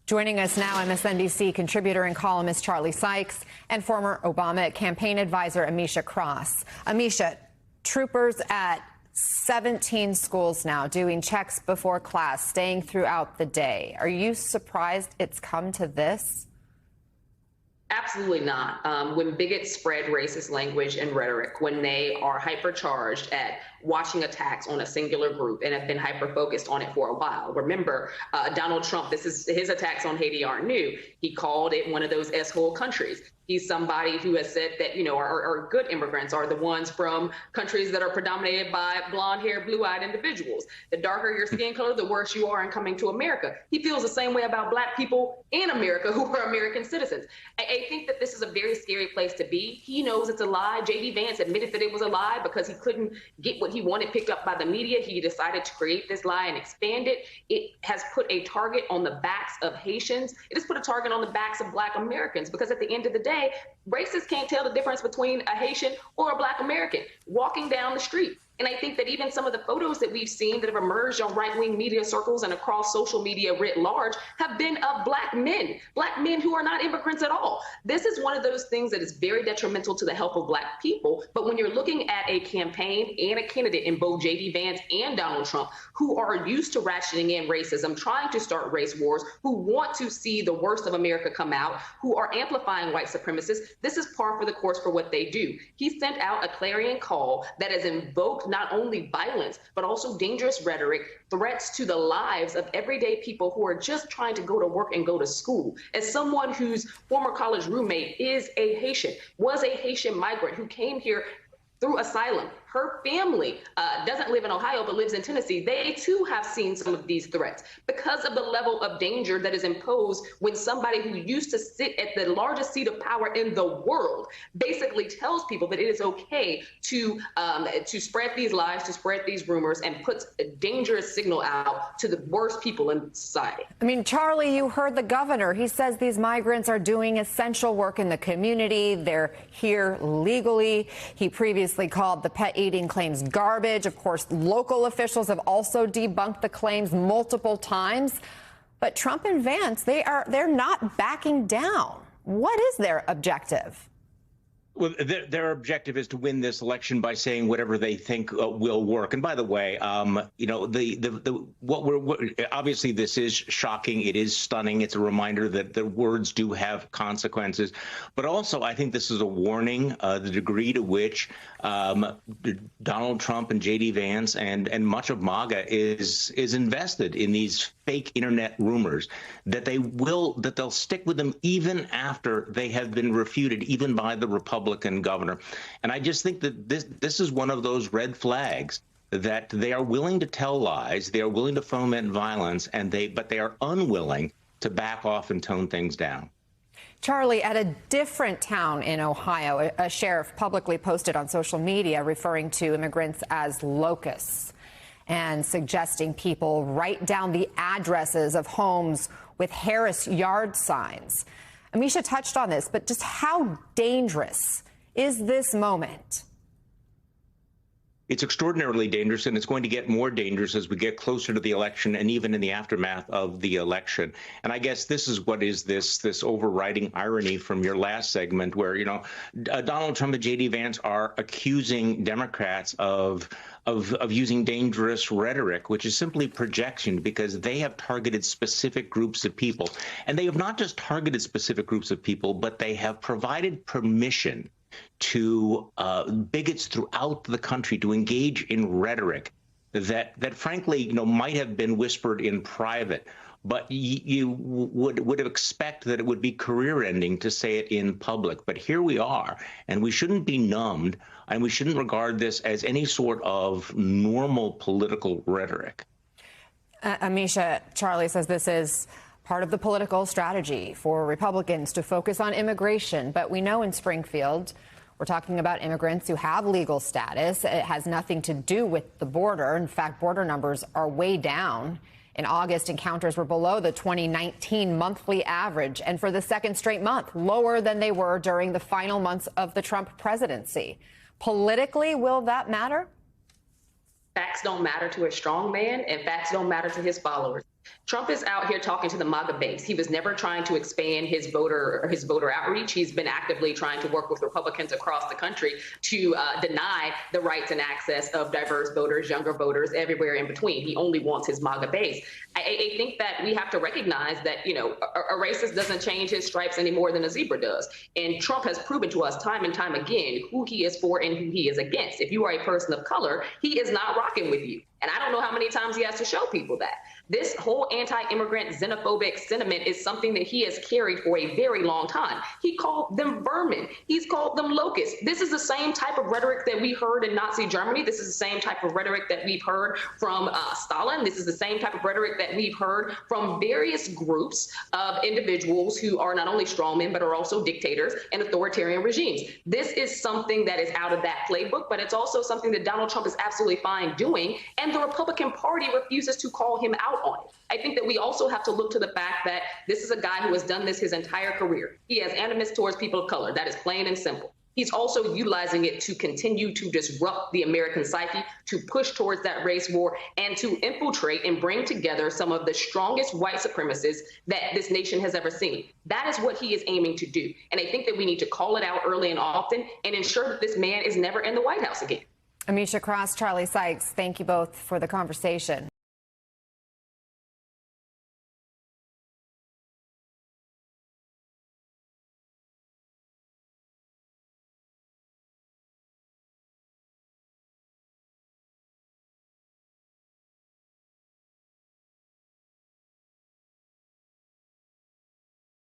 Joining us now, MSNBC contributor and columnist Charlie Sykes and former Obama campaign advisor Amisha Cross. Amisha, troopers at 17 schools now doing checks before class, staying throughout the day. Are you surprised it's come to this? Absolutely not. When bigots spread racist language and rhetoric, when they are hypercharged at watching attacks on a singular group and have been hyper-focused on it for a while. Remember, Donald Trump, this is his attacks on Haiti aren't new. He called it one of those S-hole countries. He's somebody who has said that, are good immigrants are the ones from countries that are predominated by blonde-haired, blue-eyed individuals. The darker your skin color, the worse you are in coming to America. He feels the same way about Black people in America who are American citizens. I think that this is a very scary place to be. He knows it's a lie. J.D. Vance admitted that it was a lie because he couldn't get what he wanted picked up by the media. He decided to create this lie and expand it. It has put a target on the backs of Haitians. It has put a target on the backs of Black Americans because at the end of the day, racists can't tell the difference between a Haitian or a Black American walking down the street. And I think that even some of the photos that we've seen that have emerged on right-wing media circles and across social media writ large have been of Black men who are not immigrants at all. This is one of those things that is very detrimental to the health of Black people. But when you're looking at a campaign and a candidate in both J.D. Vance and Donald Trump, who are used to rationing in racism, trying to start race wars, who want to see the worst of America come out, who are amplifying white supremacists, this is par for the course for what they do. He sent out a clarion call that has invoked not only violence, but also dangerous rhetoric, threats to the lives of everyday people who are just trying to go to work and go to school. As someone whose former college roommate is a Haitian, was a Haitian migrant who came here through asylum. Her family doesn't live in Ohio, but lives in Tennessee. They too have seen some of these threats because of the level of danger that is imposed when somebody who used to sit at the largest seat of power in the world basically tells people that it is okay to spread these lies, to spread these rumors, and puts a dangerous signal out to the worst people in society. I mean, Charlie, you heard the governor. He says these migrants are doing essential work in the community. They're here legally. He previously called the pet eating claims garbage. Of course, local officials have also debunked the claims multiple times. But Trump and Vance, they're not backing down. What is their objective? Well, their objective is to win this election by saying whatever they think will work. And by the way, obviously this is shocking. It is stunning. It's a reminder that the words do have consequences. But also, I think this is a warning, the degree to which Donald Trump and J.D. Vance and much of MAGA is invested in these fake internet rumors, that they'll stick with them even after they have been refuted, even by the Republican governor. And I just think that this is one of those red flags that they are willing to tell lies, they are willing to foment violence, but they are unwilling to back off and tone things down. Charlie, at a different town in Ohio, a sheriff publicly posted on social media referring to immigrants as locusts and suggesting people write down the addresses of homes with Harris Yard signs. Amisha touched on this, but just how dangerous is this moment? It's extraordinarily dangerous, and it's going to get more dangerous as we get closer to the election and even in the aftermath of the election. And I guess this is what is this overriding irony from your last segment where, Donald Trump and J.D. Vance are accusing Democrats of using dangerous rhetoric, which is simply projection, because they have targeted specific groups of people. And they have not just targeted specific groups of people, but they have provided permission to bigots throughout the country to engage in rhetoric that frankly, might have been whispered in private. But you would expect that it would be career-ending to say it in public. But here we are, and we shouldn't be numbed, and we shouldn't regard this as any sort of normal political rhetoric. Amisha, Charlie says this is part of the political strategy for Republicans to focus on immigration. But we know in Springfield, we're talking about immigrants who have legal status. It has nothing to do with the border. In fact, border numbers are way down. In August, encounters were below the 2019 monthly average, and for the second straight month, lower than they were during the final months of the Trump presidency. Politically, will that matter? Facts don't matter to a strong man, and facts don't matter to his followers. Trump is out here talking to the MAGA base. He was never trying to expand his voter outreach. He's been actively trying to work with Republicans across the country to deny the rights and access of diverse voters, younger voters, everywhere in between. He only wants his MAGA base. I think that we have to recognize that, you know, a racist doesn't change his stripes any more than a zebra does. And Trump has proven to us time and time again who he is for and who he is against. If you are a person of color, he is not rocking with you. And I don't know how many times he has to show people that. This whole anti-immigrant xenophobic sentiment is something that he has carried for a very long time. He called them vermin. He's called them locusts. This is the same type of rhetoric that we heard in Nazi Germany. This is the same type of rhetoric that we've heard from Stalin. This is the same type of rhetoric that we've heard from various groups of individuals who are not only strongmen, but are also dictators and authoritarian regimes. This is something that is out of that playbook, but it's also something that Donald Trump is absolutely fine doing. And the Republican Party refuses to call him out on it. I think that we also have to look to the fact that this is a guy who has done this his entire career. He has animus towards people of color. That is plain and simple. He's also utilizing it to continue to disrupt the American psyche, to push towards that race war, and to infiltrate and bring together some of the strongest white supremacists that this nation has ever seen. That is what he is aiming to do. And I think that we need to call it out early and often and ensure that this man is never in the White House again. Amisha Cross, Charlie Sykes, thank you both for the conversation.